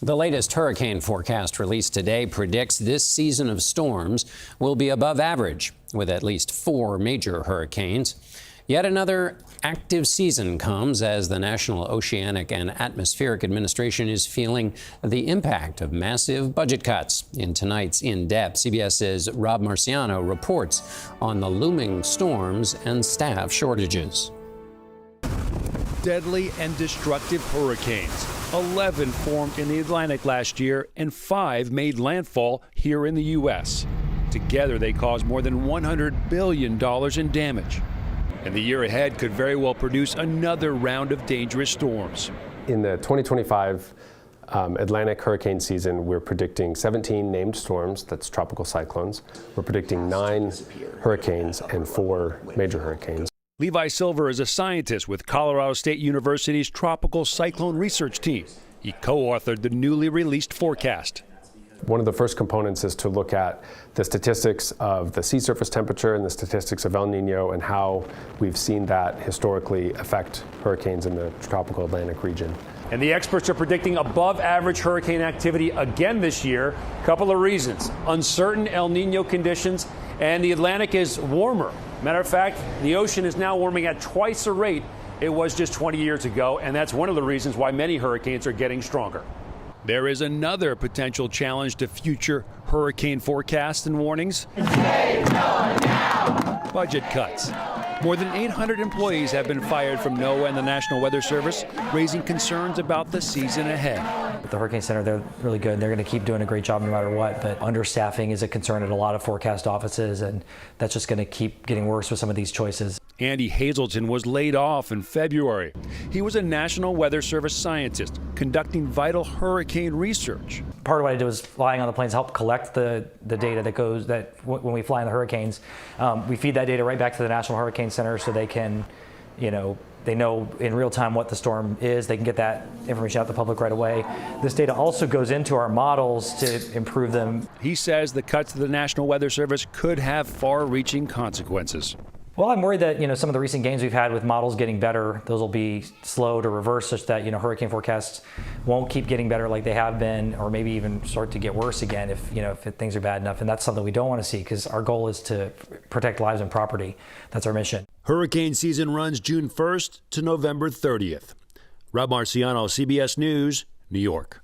The latest hurricane forecast released today predicts this season of storms will be above average, with at least 4 major hurricanes. Yet another active season comes as the National Oceanic and Atmospheric Administration is feeling the impact of massive budget cuts. In tonight's In Depth, CBS's Rob Marciano reports on the looming storms and staff shortages. Deadly and destructive hurricanes. 11 formed in the Atlantic last year and 5 made landfall here in the U.S. Together, they caused more than $100 billion in damage. And the year ahead could very well produce another round of dangerous storms. In the 2025 Atlantic hurricane season, we're predicting 17 named storms, that's tropical cyclones. We're predicting 9 hurricanes and 4 major hurricanes. Levi Silver is a scientist with Colorado State University's Tropical Cyclone Research Team. He co-authored the newly released forecast. One of the first components is to look at the statistics of the sea surface temperature and the statistics of El Nino and how we've seen that historically affect hurricanes in the tropical Atlantic region. And the experts are predicting above average hurricane activity again this year. Couple of reasons: uncertain El Nino conditions, and the Atlantic is warmer. Matter of fact, the ocean is now warming at twice the rate it was just 20 years ago, and that's one of the reasons why many hurricanes are getting stronger. There is another potential challenge to future hurricane forecasts and warnings. Budget cuts. More than 800 employees have been fired from NOAA and the National Weather Service, raising concerns about the season ahead. The Hurricane Center, they're really good. They're going to keep doing a great job no matter what, but understaffing is a concern at a lot of forecast offices, and that's just going to keep getting worse with some of these choices. Andy Hazelton was laid off in February. He was a National Weather Service scientist conducting vital hurricane research. Part of what I did was flying on the planes, help collect the data that when we fly in the hurricanes, we feed that data right back to the National Hurricane Center so they can, they know in real time what the storm is. They can get that information out to the public right away. This data also goes into our models to improve them. He says the cuts to the National Weather Service could have far-reaching consequences. Well, I'm worried that some of the recent gains we've had with models getting better, those will be slow to reverse, such that hurricane forecasts won't keep getting better like they have been, or maybe even start to get worse again if things are bad enough. And that's something we don't want to see, because our goal is to protect lives and property. That's our mission. Hurricane season runs June 1st to November 30th. Rob Marciano, CBS News, New York.